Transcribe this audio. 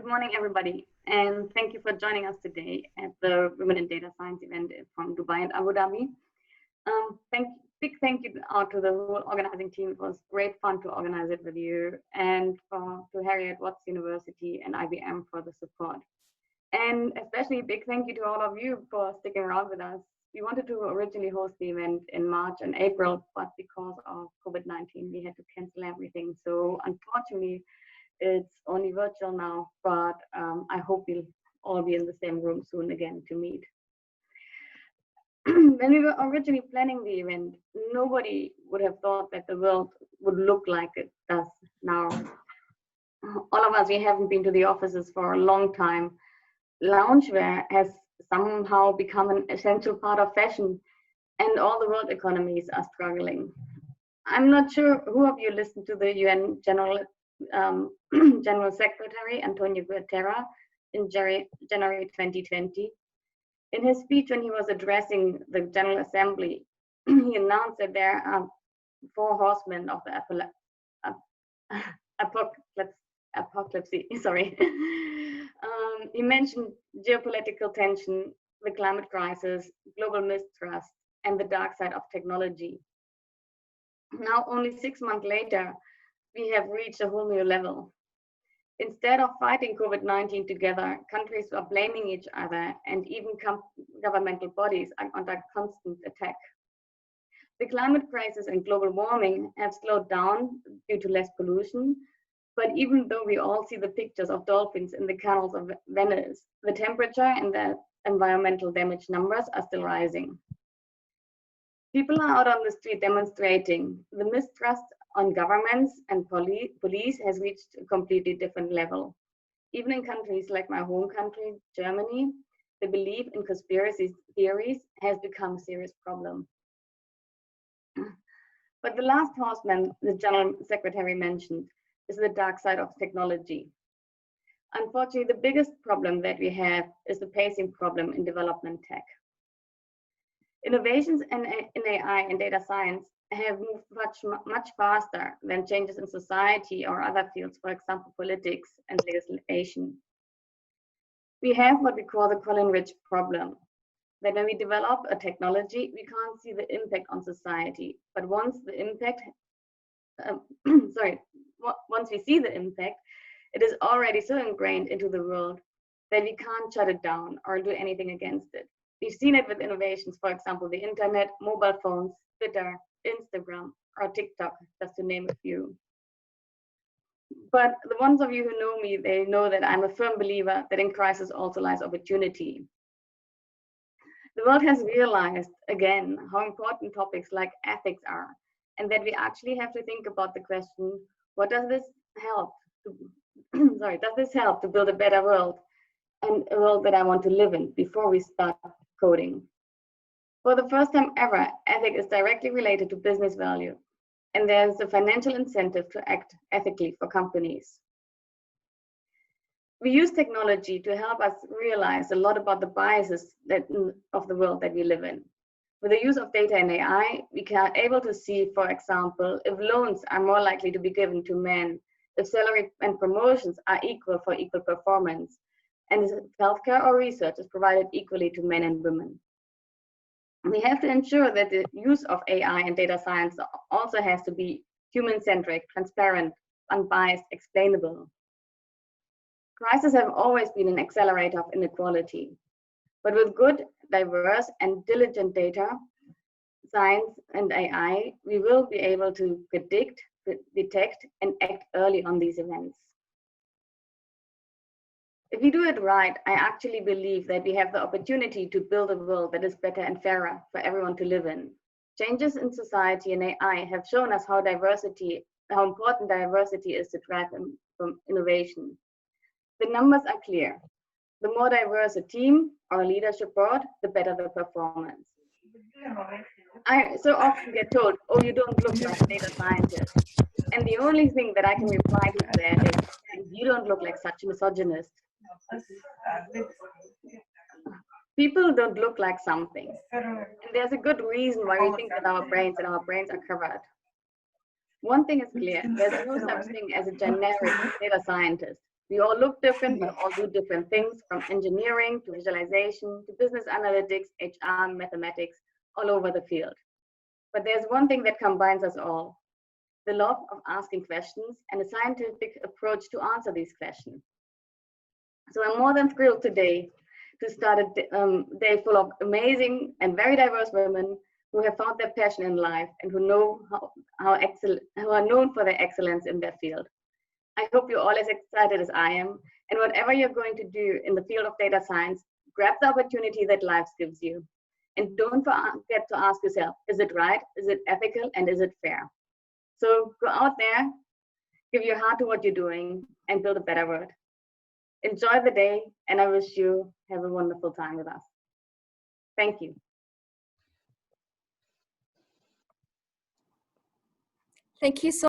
Good morning, everybody, and thank you for joining us today at the Women in Data Science event from Dubai and Abu Dhabi. Big thank you out to the whole organizing team. It was great fun to organize it with you, and to Harriet Watts University and IBM for the support. And especially big thank you to all of you for sticking around with us. We wanted to originally host the event in March and April, but because of COVID-19, we had to cancel everything. So unfortunately, it's only virtual now, but I hope we'll all be in the same room soon again to meet. When we were originally planning the event, nobody would have thought that the world would look like it does now. All of us, we haven't been to the offices for a long time. Loungewear has somehow become an essential part of fashion, and all the world economies are struggling. I'm not sure who of you listened to the UN General Secretary Antonio Guterres in January 2020. In his speech, when he was addressing the General Assembly, he announced that there are 4 horsemen of the apocalypse. Sorry. He mentioned geopolitical tension, the climate crisis, global mistrust, and the dark side of technology. Now, only 6 months later, we have reached a whole new level. Instead of fighting COVID-19 together, countries are blaming each other, and even governmental bodies are under constant attack. The climate crisis and global warming have slowed down due to less pollution, but even though we all see the pictures of dolphins in the canals of Venice, the temperature and the environmental damage numbers are still rising. People are out on the street demonstrating. The mistrust on governments and police has reached a completely different level. Even in countries like my home country, Germany, the belief in conspiracy theories has become a serious problem. But the last horseman the General Secretary mentioned is the dark side of technology. Unfortunately, the biggest problem that we have is the pacing problem in development tech. Innovations in AI and data science have moved much faster than changes in society or other fields, for example, politics and legislation. We have what we call the Colin-Rich problem, that when we develop a technology, we can't see the impact on society. But once the impact, once we see the impact, it is already so ingrained into the world that we can't shut it down or do anything against it. We've seen it with innovations, for example, the internet, mobile phones, Twitter, Instagram, or TikTok, just to name a few. But the ones of you who know me, they know that I'm a firm believer that in crisis also lies opportunity. The world has realized, again, how important topics like ethics are, and that we actually have to think about the question, what does this help to, does this help to build a better world and a world that I want to live in before we start coding? For the first time ever, ethics is directly related to business value, and there's a financial incentive to act ethically for companies. We use technology to help us realize a lot about the biases of the world that we live in. With the use of data and AI, we are able to see, for example, if loans are more likely to be given to men, if salary and promotions are equal for equal performance, and if healthcare or research is provided equally to men and women. We have to ensure that the use of AI and data science also has to be human-centric, transparent, unbiased, explainable. Crises have always been an accelerator of inequality, but with good, diverse, and diligent data, science, and AI, we will be able to predict, detect, and act early on these events. If we do it right, I actually believe that we have the opportunity to build a world that is better and fairer for everyone to live in. Changes in society and AI have shown us how important diversity is to drive innovation. The numbers are clear. The more diverse a team or a leadership board, the better the performance. I so often get told, oh, you don't look like a data scientist. And the only thing that I can reply to that is, you don't look like such a misogynist. People don't look like something. And there's a good reason why we think that our brains are covered. One thing is clear, there's no such thing as a generic data scientist. We all look different, we all do different things, from engineering to visualization to business analytics, HR, mathematics, all over the field. But there's one thing that combines us all: the love of asking questions and a scientific approach to answer these questions. So I'm more than thrilled today to start a day full of amazing and very diverse women who have found their passion in life and who know who are known for their excellence in their field. I hope you're all as excited as I am, and whatever you're going to do in the field of data science, grab the opportunity that life gives you. And don't forget to ask yourself, is it right, is it ethical, and is it fair? So go out there, give your heart to what you're doing, and build a better world. Enjoy the day, and I wish you have a wonderful time with us. Thank you. Thank you so